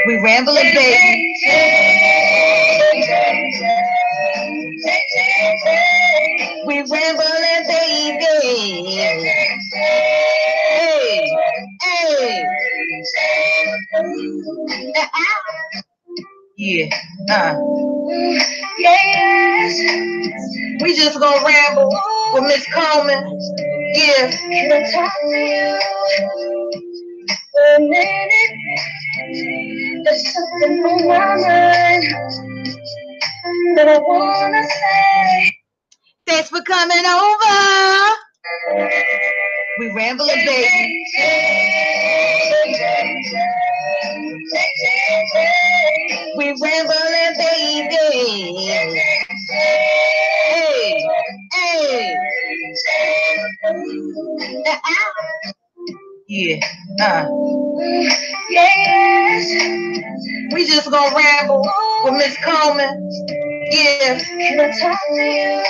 We rambling, baby. We rambling, baby. Hey, hey. Yeah. Yes. We just gonna ramble with Miss Coleman. Yeah. Can I talk to you for a minute? There's something on my mind that I wanna say. Thanks for coming over. We rambling, baby. We rambling, baby. Hey, hey. Yeah. Yes. We just gonna ramble with Miss Coleman. Yeah. Can I talk to you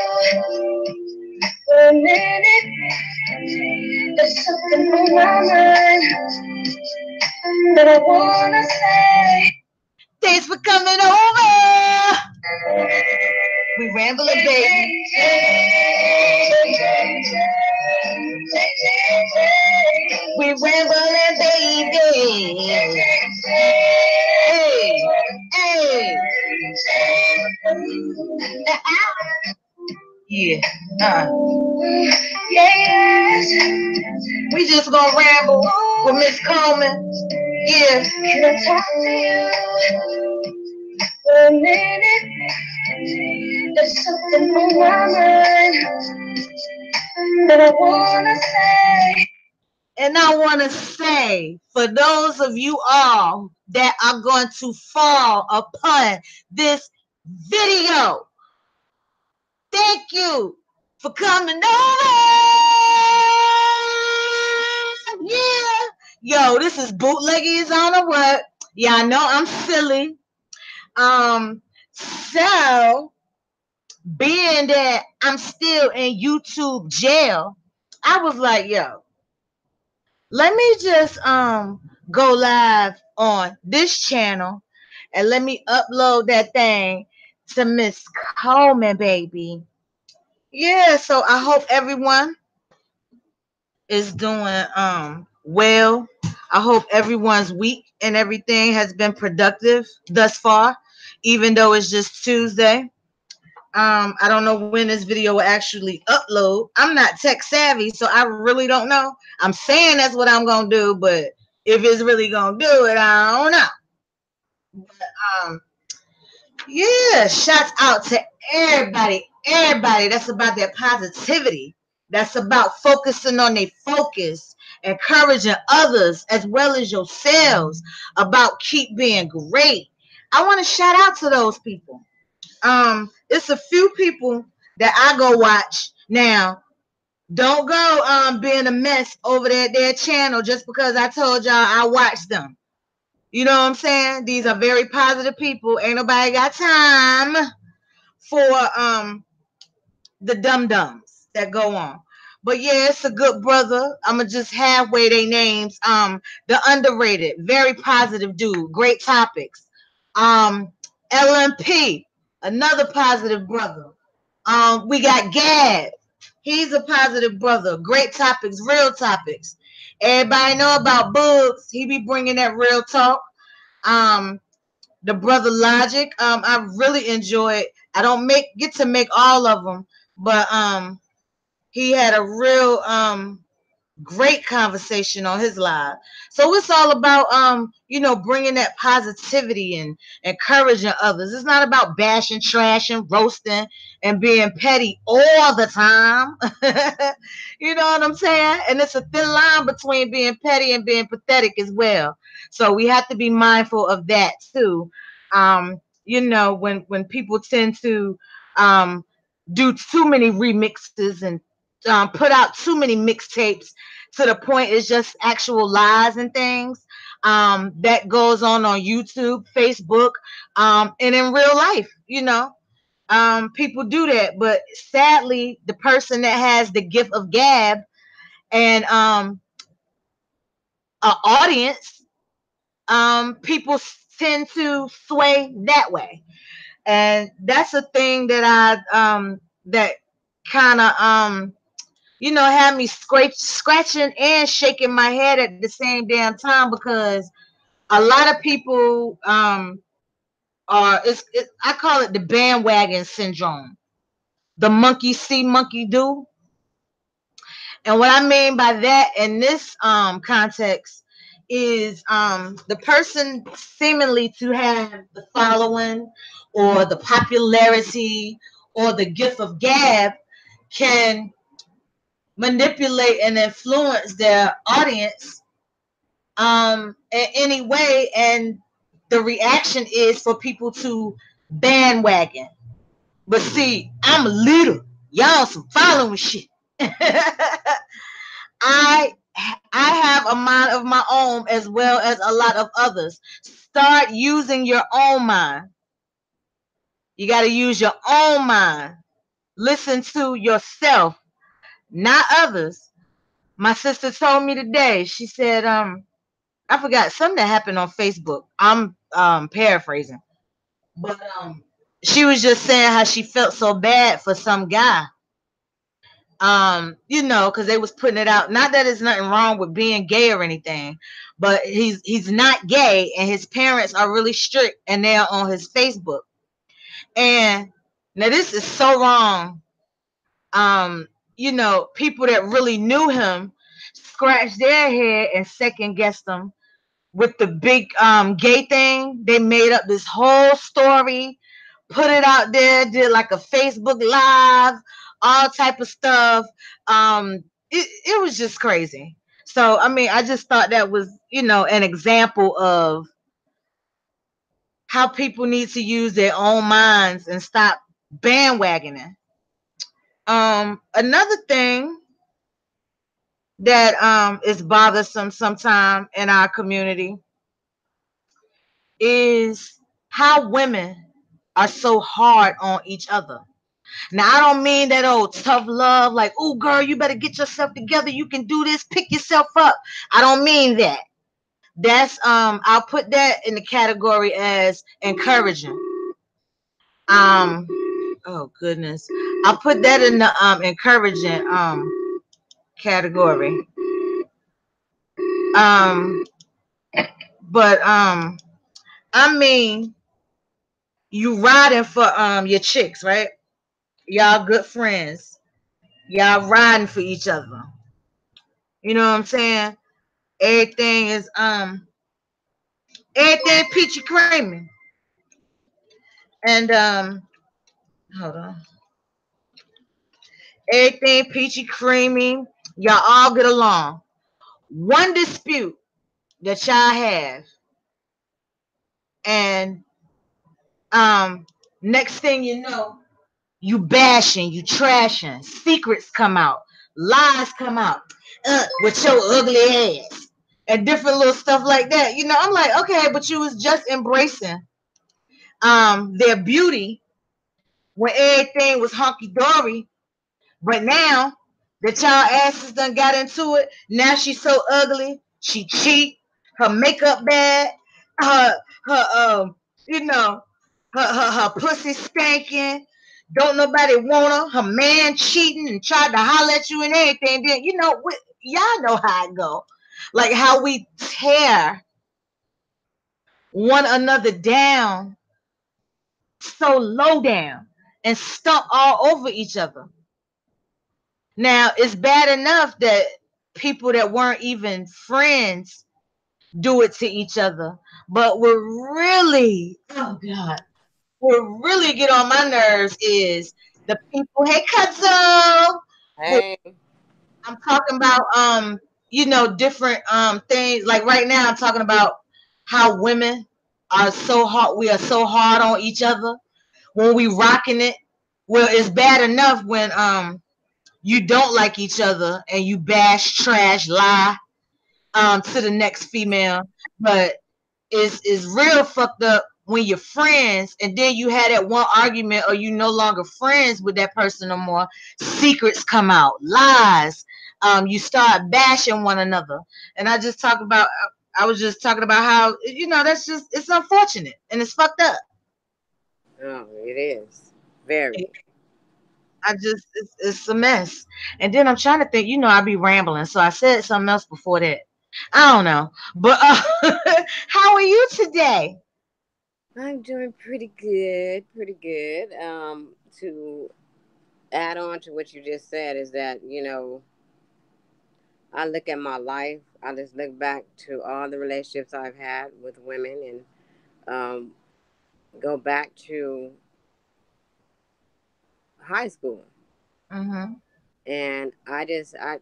for a minute? There's something on my mind that I wanna say. Thanks for coming over. We rambling, baby. We rambling, baby. Hey, hey. Yeah. Yes. We just gonna ramble with Miss Coleman. Yeah. Can I talk to you for a minute? There's something on my mind that I wanna say. And I want to say, for those of you all that are going to fall upon this video, thank you for coming over. Yeah. Yo, this is Bootleggies on the what? Yeah, I know I'm silly. So being that I'm still in YouTube jail, I was like, yo, let me just go live on this channel and let me upload that thing to Miss Coleman, baby. Yeah, so I hope everyone is doing well. I hope everyone's week and everything has been productive thus far, even though it's just Tuesday. I don't know when this video will actually upload. I'm not tech savvy, so I really don't know. I'm saying that's what I'm gonna do, but if it's really gonna do it, I don't know. But yeah, shouts out to everybody that's about their positivity. That's about focusing on their focus, encouraging others as well as yourselves about keep being great. I want to shout out to those people. It's a few people that I go watch now. Don't go being a mess over there at their channel just because I told y'all I watched them. You know what I'm saying? These are very positive people. Ain't nobody got time for the dum dums that go on. But yeah, it's a good brother. I'ma just halfway their names. The underrated, very positive dude, great topics. LMP, another positive brother. We got Gad. He's a positive brother. Great topics, real topics. Everybody know about Bugs. He be bringing that real talk. The brother Logic. I really enjoy it. I don't get to make all of them, but he had a real great conversation on his live. So it's all about bringing that positivity and encouraging others. It's not about bashing, trashing, roasting, and being petty all the time. You know what I'm saying? And it's a thin line between being petty and being pathetic as well. So we have to be mindful of that too. When people tend to do too many remixes and put out too many mixtapes to the point it's just actual lies and things that goes on YouTube, Facebook, and in real life. People do that, but sadly, the person that has the gift of gab and an audience people tend to sway that way. And that's a thing that that kind of had me scratching and shaking my head at the same damn time, because a lot of people I call it the bandwagon syndrome, the monkey see monkey do. And what I mean by that in this context is the person seemingly to have the following or the popularity or the gift of gab can manipulate and influence their audience in any way, and the reaction is for people to bandwagon. But see, I'm a leader. Y'all some following shit. I I have a mind of my own as well as a lot of others. Start using your own mind. You got to use your own mind. Listen to yourself, not others. My sister told me today. She said, I forgot something that happened on Facebook. I'm paraphrasing, but she was just saying how she felt so bad for some guy. Because they was putting it out. Not that there's nothing wrong with being gay or anything, but he's not gay, and his parents are really strict, and they're on his Facebook. And now this is so wrong. People that really knew him scratched their head and second guessed him with the big gay thing. They made up this whole story, put it out there, did like a Facebook live, all type of stuff. It was just crazy. So I mean, I just thought that was, an example of how people need to use their own minds and stop bandwagoning. Another thing that is bothersome sometime in our community is how women are so hard on each other. Now, I don't mean that old tough love, like, oh, girl, you better get yourself together. You can do this. Pick yourself up. I don't mean that. That's I'll put that in the category as encouraging. Um, oh goodness, I'll put that in the encouraging category. Um, but I mean, you riding for your chicks, right? Y'all good friends. Y'all riding for each other. You know what I'm saying? Everything is everything peachy creamy. And hold on. Everything peachy creamy. Y'all all get along. One dispute that y'all have, and next thing you know, you bashing, you trashing, secrets come out, lies come out, with your ugly ass, and different little stuff like that. I'm like, okay, but you was just embracing their beauty when everything was hunky dory. But now that y'all asses done got into it, now she's so ugly, she cheat, her makeup bad, her her you know her pussy stinking. Don't nobody want her. Her man cheating and tried to holler at you and everything. Then y'all know how it go. Like how we tear one another down so low down and stomp all over each other. Now, it's bad enough that people that weren't even friends do it to each other. But oh God, what really get on my nerves is the people, hey, Cuzzo. Hey. I'm talking about, different things. Like right now, I'm talking about how women are so hard. We are so hard on each other when we rocking it. Well, it's bad enough when you don't like each other and you bash, trash, lie to the next female. But it's real fucked up when you're friends and then you had that one argument or you no longer friends with that person no more. Secrets come out, lies. You start bashing one another. And I just talk about I was just talking about how that's just it's unfortunate and it's fucked up. Oh, it is very. I just it's a mess. And then I'm trying to think. I be rambling, so I said something else before that. I don't know, but how are you today? I'm doing pretty good, pretty good. To add on to what you just said is that I look at my life. I just look back to all the relationships I've had with women and go back to high school. Mhm. And I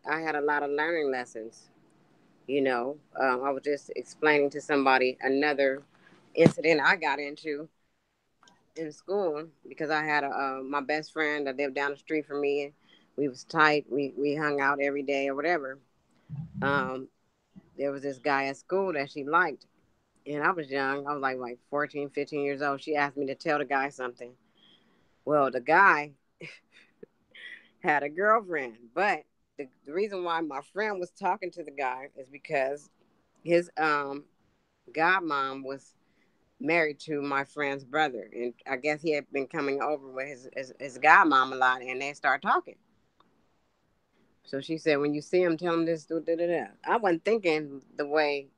had a lot of learning lessons. I was just explaining to somebody another incident I got into in school because I had my best friend that lived down the street from me. And we was tight. We hung out every day or whatever. Um, there was this guy at school that she liked, and I was young. I was like 14, 15 years old. She asked me to tell the guy something. Well, the guy had a girlfriend, but the reason why my friend was talking to the guy is because his godmom was married to my friend's brother, and I guess he had been coming over with his godmom a lot, and they start talking. So she said, "When you see him, tell him this." Da, da, da, da. I wasn't thinking the way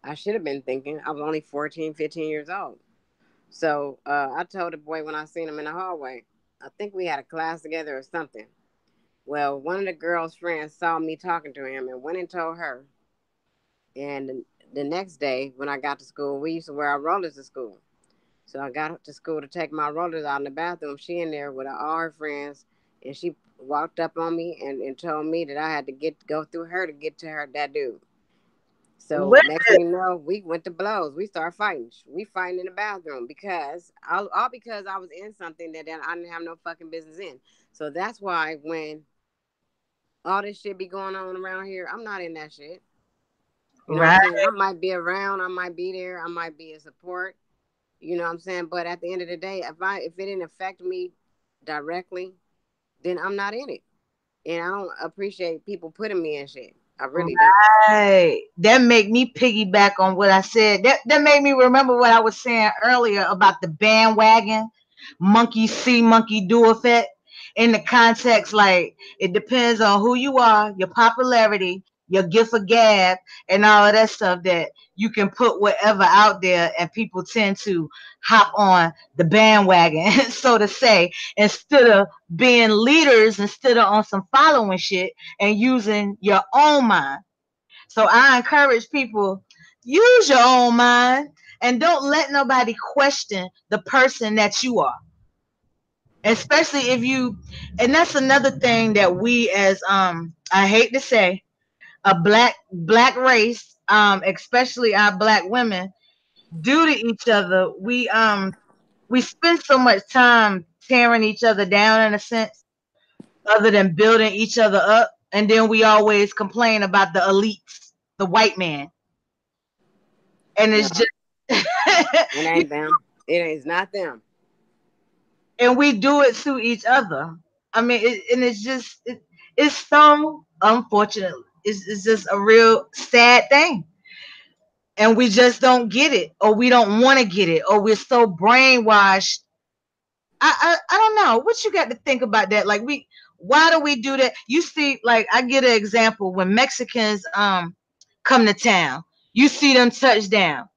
I should have been thinking. I was only 14, 15 years old. So I told the boy when I seen him in the hallway. I think we had a class together or something. Well, one of the girl's friends saw me talking to him and went and told her. And the next day, when I got to school, we used to wear our rollers to school. So I got to school to take my rollers out in the bathroom. She in there with all her friends, and she walked up on me and told me that I had to go through her to get to her that dude. So What? next thing you know, we went to blows. We started fighting. We fighting in the bathroom because all because I was in something that I didn't have no fucking business in. So that's why when all this shit be going on around here, I'm not in that shit. You know what I'm Right. saying? I might be around, I might be there, I might be a support. You know what I'm saying? But at the end of the day, if it didn't affect me directly, then I'm not in it. And I don't appreciate people putting me in shit. I really don't. Right. That make me piggyback on what I said. That made me remember what I was saying earlier about the bandwagon, monkey see, monkey do effect. In the context, like it depends on who you are, your popularity, your gift of gab, and all of that stuff that you can put whatever out there, and people tend to hop on the bandwagon, so to say, instead of being leaders, instead of on some following shit and using your own mind. So I encourage people, use your own mind and don't let nobody question the person that you are. Especially if you and that's another thing that we as I hate to say a black race, especially our black women, do to each other. We spend so much time tearing each other down in a sense, other than building each other up. And then we always complain about the elites, the white man. And it's No, just it ain't them. It is not them. and we do it to each other. I mean, and it's just it's so unfortunate. It's just a real sad thing, and we just don't get it, or we don't want to get it, or we're so brainwashed. I don't know what you got to think about that. Like why do we do that? You see, like I get an example when Mexicans come to town, you see them touch down.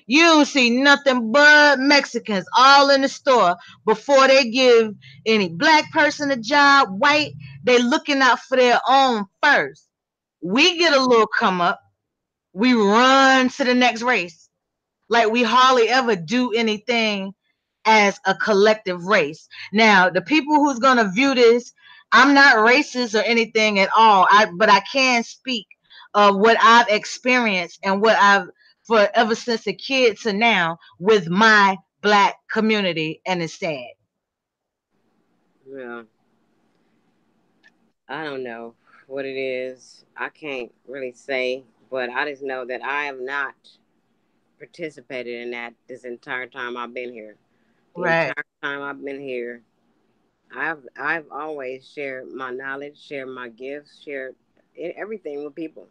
You don't see nothing but Mexicans all in the store before they give any black person a job, white, they looking out for their own first. We get a little come up, we run to the next race. Like we hardly ever do anything as a collective race. Now, the people who's gonna view this, I'm not racist or anything at all. But I can speak of what I've experienced and what I've for ever since a kid to now with my black community, and it's sad. Well, I don't know what it is. I can't really say, but I just know that I have not participated in that this entire time I've been here. The Right. entire time I've been here, I've always shared my knowledge, shared my gifts, shared everything with people.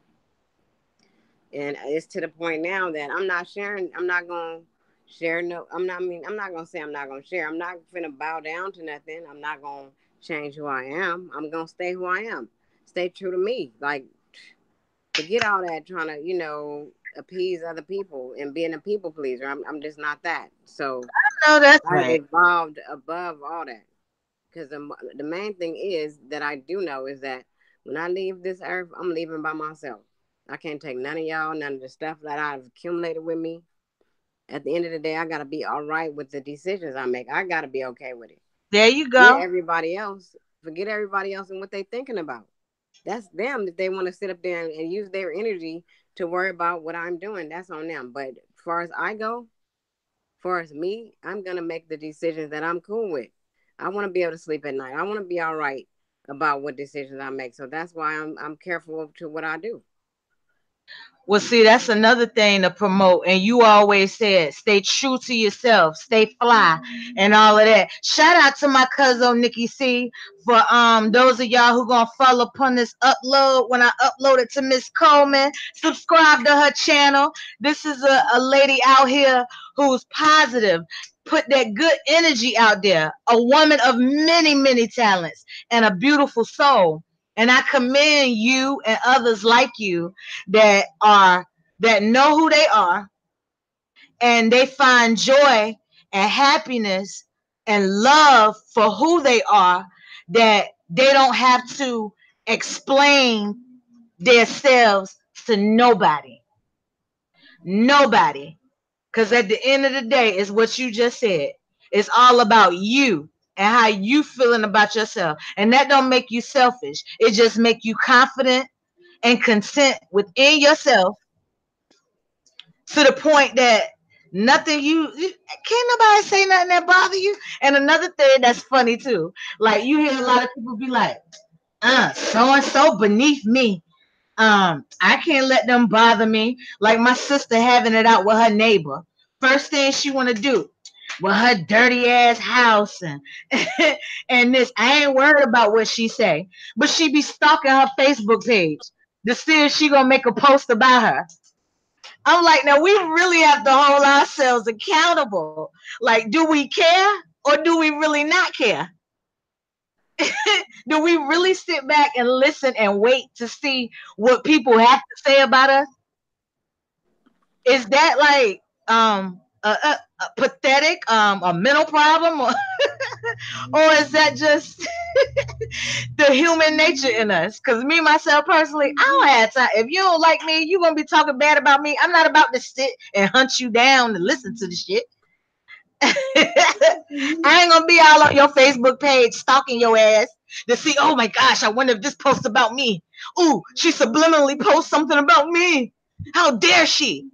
And it's to the point now that I'm not sharing. I'm not gonna share. No, I'm not. I mean, I'm not gonna say I'm not gonna share. I'm not gonna bow down to nothing. I'm not gonna change who I am. I'm gonna stay who I am. Stay true to me. Like, forget all that trying to, appease other people and being a people pleaser. I'm just not that. So No, that's I've right. evolved above all that. Because the main thing is that I do know is that when I leave this earth, I'm leaving by myself. I can't take none of y'all, none of the stuff that I've accumulated with me. At the end of the day, I got to be all right with the decisions I make. I got to be okay with it. There you Forget go. everybody else. Forget everybody else and what they thinking about. That's them. If they want to sit up there and use their energy to worry about what I'm doing, that's on them. But as far as I go, far as me, I'm gonna make the decisions that I'm cool with. I want to be able to sleep at night. I want to be all right about what decisions I make. So that's why I'm careful to what I do. Well, see, that's another thing to promote. And you always said, stay true to yourself, stay fly, and all of that. Shout out to my cousin Nicki C for those of y'all who gonna follow upon this upload when I upload it to Miss Coleman. Subscribe to her channel. This is a lady out here who's positive. Put that good energy out there. A woman of many, many talents and a beautiful soul. And I commend you and others like you that know who they are and they find joy and happiness and love for who they are, that they don't have to explain themselves to nobody, because at the end of the day, it's what you just said. It's all about you and how you feeling about yourself, and that don't make you selfish. It just make you confident and content within yourself, to the point that nothing can't nobody say nothing that bother you. And another thing that's funny too, like you hear a lot of people be like, so and so beneath me. I can't let them bother me. Like my sister having it out with her neighbor. First thing she wanna do with her dirty ass house and and this. I ain't worried about what she say, but she be stalking her Facebook page to see if she gonna make a post about her. I'm like, now we really have to hold ourselves accountable. Like, do we care or do we really not care? Do we really sit back and listen and wait to see what people have to say about us? Is that like a pathetic, a mental problem, or is that just the human nature in us? Because me myself personally, I don't have time. If you don't like me, you gonna be talking bad about me. I'm not about to sit and hunt you down to listen to the shit. I ain't gonna be all on your Facebook page stalking your ass to see, oh my gosh, I wonder if this posts about me. Ooh, she subliminally posts something about me. How dare she?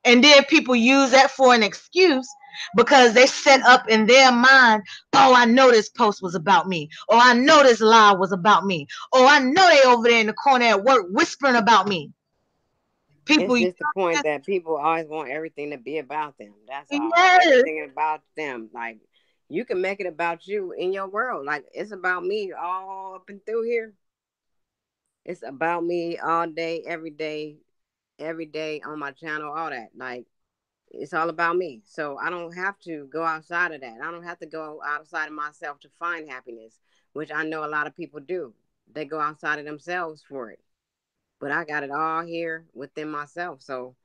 And then people use that for an excuse because they set up in their mind, oh, I know this post was about me. Or I know this live was about me. Or I know they over there in the corner at work whispering about me. People It's use just the point that people always want everything to be about them. That's it. all. Yes. Everything about them. Like, you can make it about you in your world. Like, it's about me all up and through here. It's about me all day, every day on my channel, all that. Like, it's all about me. So I don't have to go outside of that. I don't have to go outside of myself to find happiness, which I know a lot of people do. They go outside of themselves for it. But I got it all here within myself. So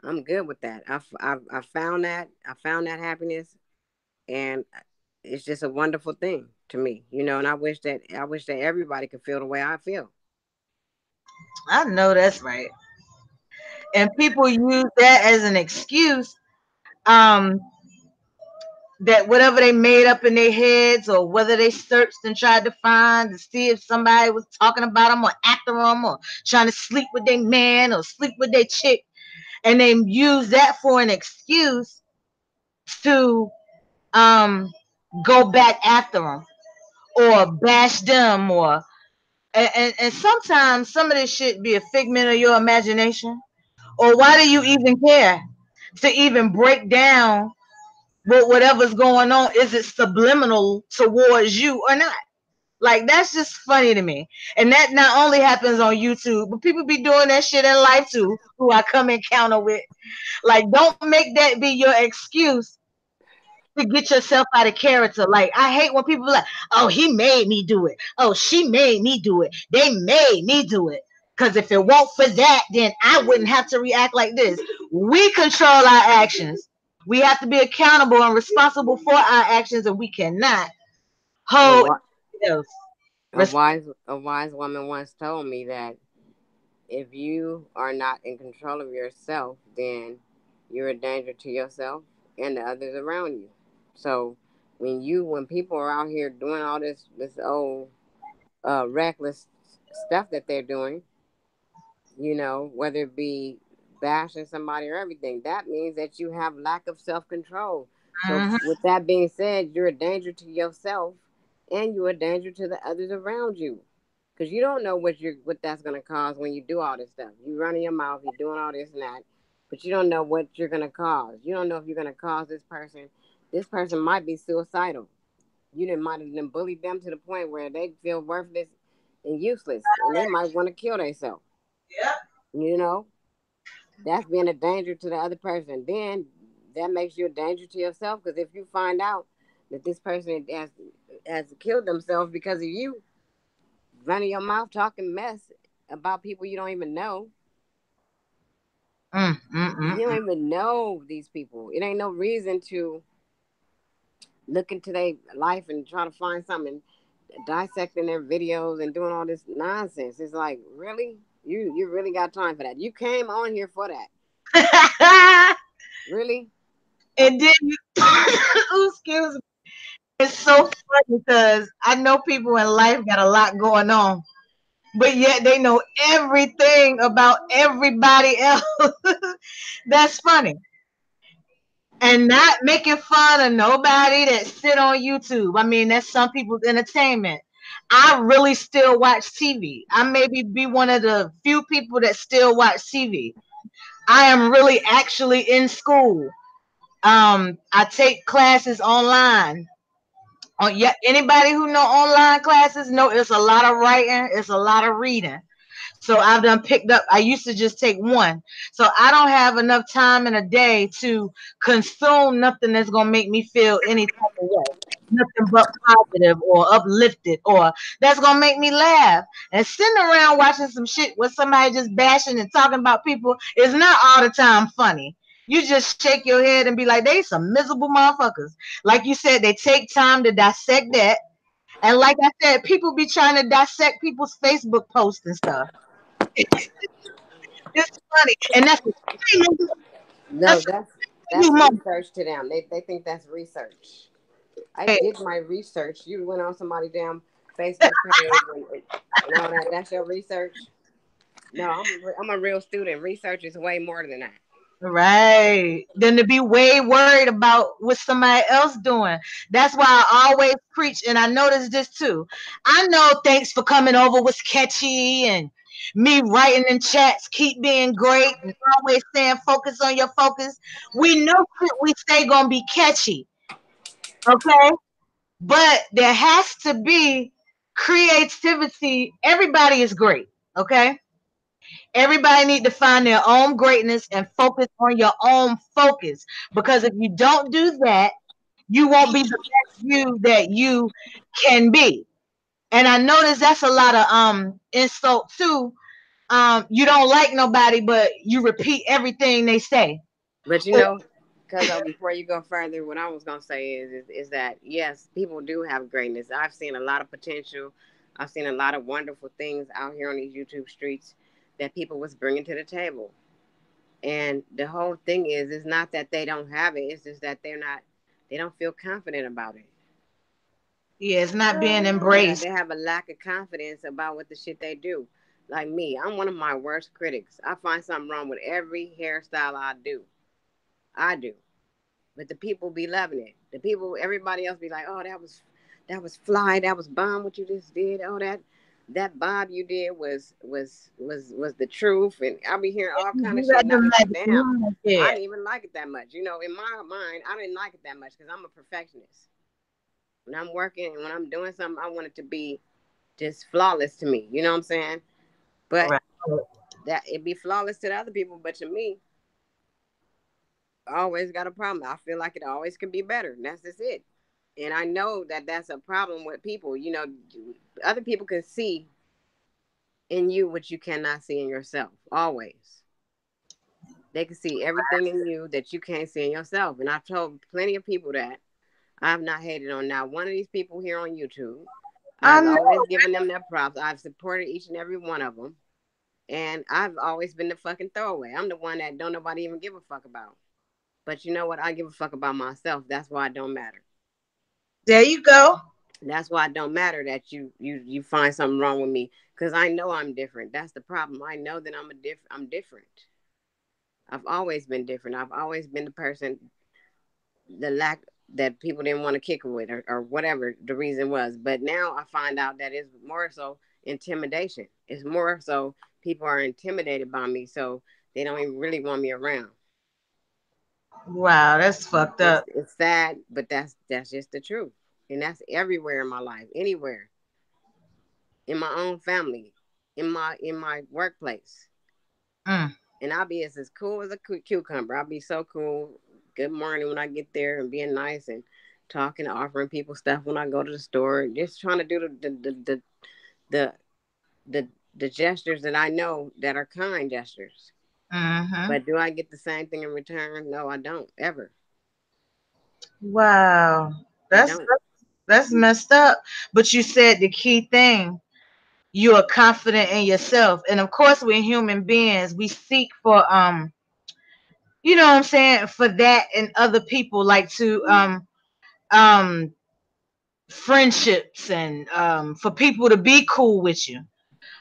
I'm good with that. I found that. I found that happiness, and it's just a wonderful thing to me, And I wish that everybody could feel the way I feel. I know that's right. And people use that as an excuse, um, that whatever they made up in their heads or whether they searched and tried to find to see if somebody was talking about them or after them or trying to sleep with their man or sleep with their chick, and they use that for an excuse to um go back after them or bash them, or and sometimes some of this shit be a figment of your imagination. Or why do you even care to even break down whatever's going on? Is it subliminal towards you or not? Like that's just funny to me. And that not only happens on YouTube, but people be doing that shit in life too, who I come encounter with. Like don't make that be your excuse to get yourself out of character. Like I hate when people be like, "Oh, he made me do it. Oh, she made me do it. They made me do it." Because if it weren't for that, then I wouldn't have to react like this. We control our actions. We have to be accountable and responsible for our actions, and we cannot A, hold wi- else. a Res- wise woman once told me that if you are not in control of yourself, then you're a danger to yourself and the others around you. So when people are out here doing all this old reckless stuff that they're doing, whether it be bashing somebody or everything, that means that you have lack of self control. So, Mhm. with that being said, you're a danger to yourself and you're a danger to the others around you. Because you don't know what that's going to cause when you do all this stuff. You running your mouth, you're doing all this and that, but you don't know what you're going to cause. You don't know if you're going to cause this person. This person might be suicidal. You didn't might have then bullied them to the point where they feel worthless and useless, and they might want to kill themselves. Yep. You know, that's being a danger to the other person. Then that makes you a danger to yourself because if you find out that this person has killed themselves because of you running your mouth talking mess about people you don't even know, Mm, mm, mm, you don't mm. even know these people. It ain't no reason to look into their life and try to find something, dissecting their videos and doing all this nonsense. It's like, really? You really got time for that? You came on here for that? Really? And Okay. then you, ooh, excuse me. It's so funny because I know people in life got a lot going on, but yet they know everything about everybody else. That's funny. And not making fun of nobody that sit on YouTube. I mean, that's some people's entertainment. I really still watch TV. I maybe be one of the few people that still watch TV. I am really actually in school. I take classes online. Yeah, anybody who know online classes know it's a lot of writing, it's a lot of reading. So I've done picked up. I used to just take one. So I don't have enough time in a day to consume nothing that's gonna make me feel any type of way. Nothing but positive or uplifted or that's gonna make me laugh. And sitting around watching some shit with somebody just bashing and talking about people is not all the time funny. You just shake your head and be like, they some miserable motherfuckers. Like you said, they take time to dissect that. And like I said, people be trying to dissect people's Facebook posts and stuff. It's funny, and that's what No, that's that's you mom. research to them. They think that's research. I Hey, did my research. You went on somebody damn Facebook page and all that. That's your research. No, I'm a real student. Research is way more than that. right. Then to be way worried about what somebody else doing. That's why I always preach, and I noticed this too. I know thanks for coming over was catchy, and me writing in chats keep being great, and always saying focus on your focus. We know shit we say gonna be catchy, okay? But there has to be creativity. Everybody is great, okay? Everybody need to find their own greatness and focus on your own focus. Because if you don't do that, you won't be the best you that you can be. And I notice that's a lot of insult too. You don't like nobody, but you repeat everything they say. But Or because before you go further, what I was gonna say is that yes, people do have greatness. I've seen a lot of potential. I've seen a lot of wonderful things out here on these YouTube streets that people was bringing to the table. And the whole thing is, it's not that they don't have it. It's just that they don't feel confident about it. yeah, it's not being Yeah, embraced. they have a lack of confidence about what the shit they do. Like me, I'm one of my worst critics. I find something wrong with every hairstyle I do. I do. But the people be loving it. The people, everybody else be like, "Oh, that was fly. That was bomb. What you just did. Oh, that bob you did was the truth." And I'll be hearing all kind of You shit, got and I'll them be like, like, "Damn, mm, I yeah. didn't even like it that much." In my mind, I didn't like it that much because I'm a perfectionist. When I'm working and when I'm doing something, I want it to be. just flawless to me. You know what I'm saying? But Right. that it be flawless to the other people, but to me, I always got a problem. I feel like it always can be better. And that's just it. And I know that that's a problem with people. You know, other people can see in you what you cannot see in yourself. Always, they can see everything in you that you can't see in yourself. And I've told plenty of people that I've not hated on not one of these people here on YouTube. I I've always know. given them their props. I've supported each and every one of them. And I've always been the fucking throwaway. I'm the one that don't nobody even give a fuck about. But you know what? I give a fuck about myself. That's why it don't matter. There you go. That's why it don't matter that you find something wrong with me because I know I'm different. That's the problem. I know that I'm different. I've always been different. I've always been the person the lack that people didn't want to kick with or whatever the reason was. But now I find out that it's more so intimidation. It's more so people are intimidated by me, so they don't even really want me around. Wow, that's fucked up. It's sad, but that's just the truth, and that's everywhere in my life, anywhere, in my own family, in my workplace. Mm. And I'll be as cool as a cucumber. I'll be so cool. Good morning when I get there and being nice and talking, offering people stuff when I go to the store. Just trying to do the the, the gestures that I know that are kind gestures. Mm-hmm. But do I get the same thing in return? No, I don't ever. Wow, I that's don't. that's messed up. But you said the key thing. You are confident in yourself, and of course, we're human beings. We seek for you know what I'm saying, for that and other people, like to um friendships and for people to be cool with you.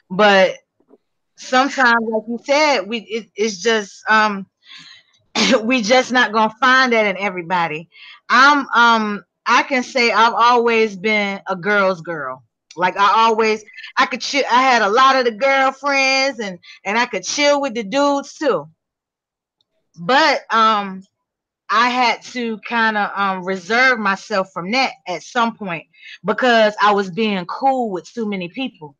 But sometimes, like you said, it's just we just not gonna find that in everybody. I can say I've always been a girl's girl. Like I could chill. I had a lot of the girlfriends, and I could chill with the dudes too. But I had to kind of reserve myself from that at some point because I was being cool with too many people,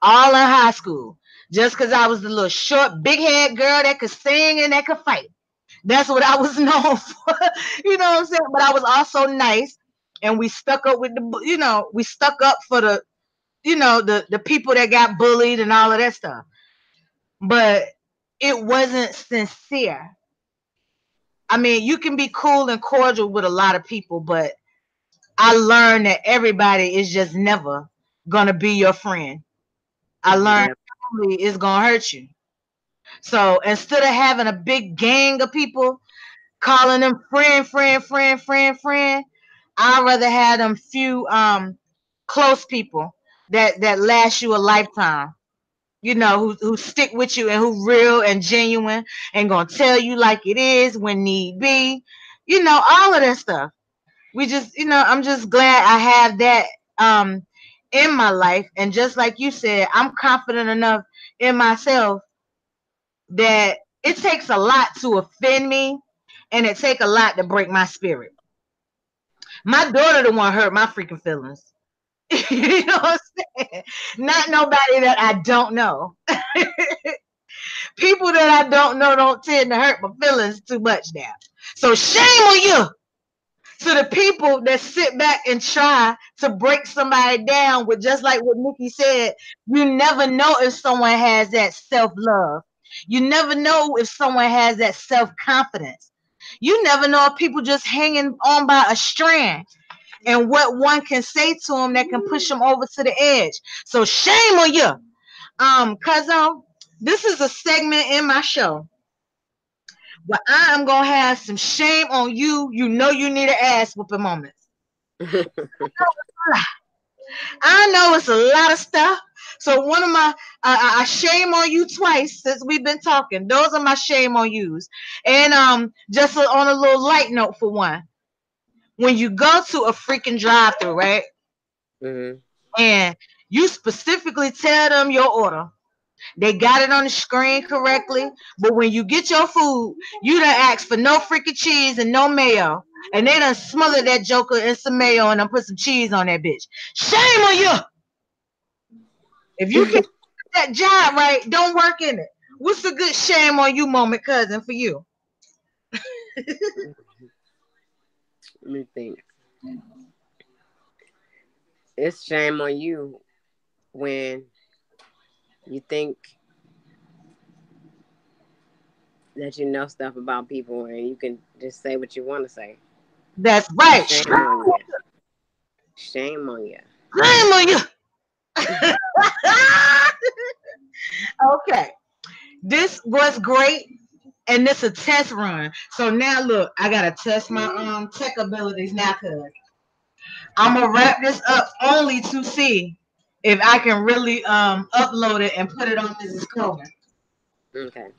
all in high school, just because I was the little short, big head girl that could sing and that could fight. That's what I was known for. You know what I'm saying? But I was also nice, and we stuck up with we stuck up for the people that got bullied and all of that stuff. But it wasn't sincere. I mean, you can be cool and cordial with a lot of people, but I learned that everybody is just never gonna be your friend. I learned Yep. family is gonna hurt you. So instead of having a big gang of people calling them friend, friend, friend, friend, friend, I'd rather have them few close people that last you a lifetime. Who stick with you and who real and genuine and gonna tell you like it is when need be. All of that stuff. I'm just glad I have that um in my life. And just like you said, I'm confident enough in myself that it takes a lot to offend me and it take a lot to break my spirit. My daughter the one hurt my freaking feelings. You know what I'm saying? Not nobody that I don't know. People that I don't know don't tend to hurt my feelings too much now. So shame on you to the people that sit back and try to break somebody down with, just like what Nicki said, you never know if someone has that self-love. You never know if someone has that self-confidence. You never know if people just hanging on by a strand and what one can say to them that can push them over to the edge. So shame on you. Cuz this is a segment in my show where I am gonna have some shame on you. You know you need an ass whooping moments. I know it's a lot of stuff. So one of my I shame on you twice since we've been talking. Those are my shame on yous. And just on a little light note for one, when you go to a freaking drive-through, right? Hmm. And you specifically tell them your order. They got it on the screen correctly, but when you get your food, you done ask for no freaking cheese and no mayo. And they done smothered that joker in some mayo and done put some cheese on that bitch. Shame on you! If you can't do that job right, don't work in it. What's a good shame on you moment, cousin, for you? Let me think. It's shame on you when you think that you know stuff about people and you can just say what you want to say. That's right. Shame on you. Shame on you. Shame on you. Okay. This was great. And this a test run. So now look, I gotta test my tech abilities now, cuz I'm gonna wrap this up only to see if I can really upload it and put it on Mrs. Coleman. Okay.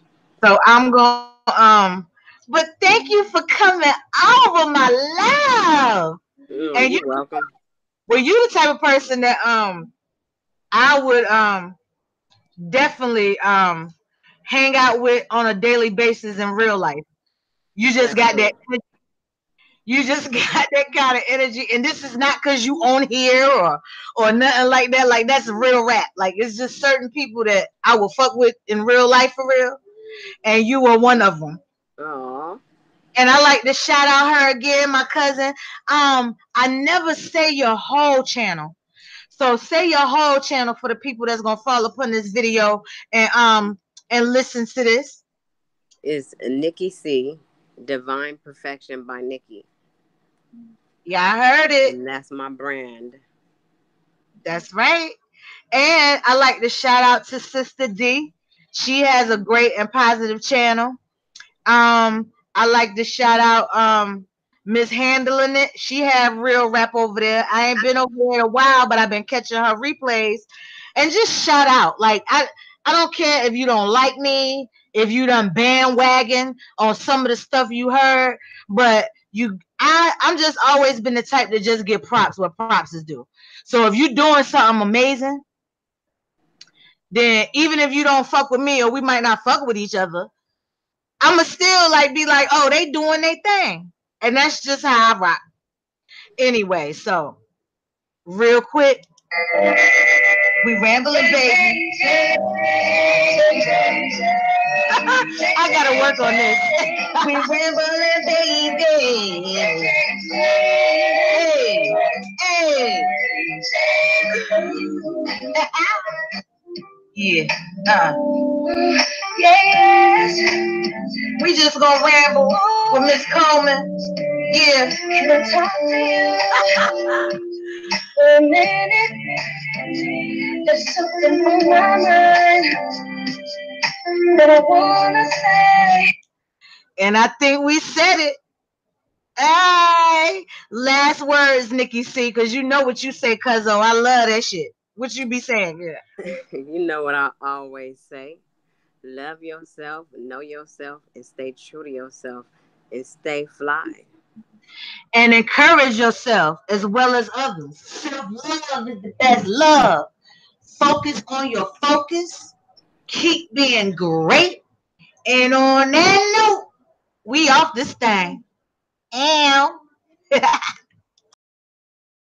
So I'm gonna but thank you for coming over, my love. And you You're welcome. were you the type of person that I would definitely hang out with on a daily basis in real life. You just got that Definitely. you just got that kind of energy, and this is not because you on here or nothing like that. Like that's real rap. Like it's just certain people that I will fuck with in real life for real, and you are one of them. Aw. And I like to shout out her again, my cousin. I never say your whole channel, so say your whole channel for the people that's gonna fall upon this video and listen to this. Is Nicki C. Divine Perfection by Nicki. Yeah, I heard it. And that's my brand. That's right. And I like to shout out to Sister D. She has a great and positive channel. I like to shout out Miss Handling It. She have real rap over there. I ain't been over there in a while, but I've been catching her replays. And just shout out. Like I don't care if you don't like me, if you done bandwagon on some of the stuff you heard, but I'm just always been the type to just give props what props is due. So if you doing something amazing, then even if you don't fuck with me or we might not fuck with each other, I'ma still like be like, oh, they doing their thing. And that's just how I rock. Anyway, so real quick, we rambling baby. I gotta work on this. We rambling baby. Hey, hey. Yeah. Yes. We just gonna ramble with Miss Coleman. Yeah. Can I talk to you for a minute? There's something on my mind that I wanna say. And I think we said it. Hey, last words, Nikki C, because you know what you say, cuzzo. I love that shit. What you be saying? Yeah. You know what I always say? Love yourself, know yourself, and stay true to yourself and stay fly. And encourage yourself as well as others. Self love is the best love. Focus on your focus. Keep being great. And on that note, we off this thing. Ow.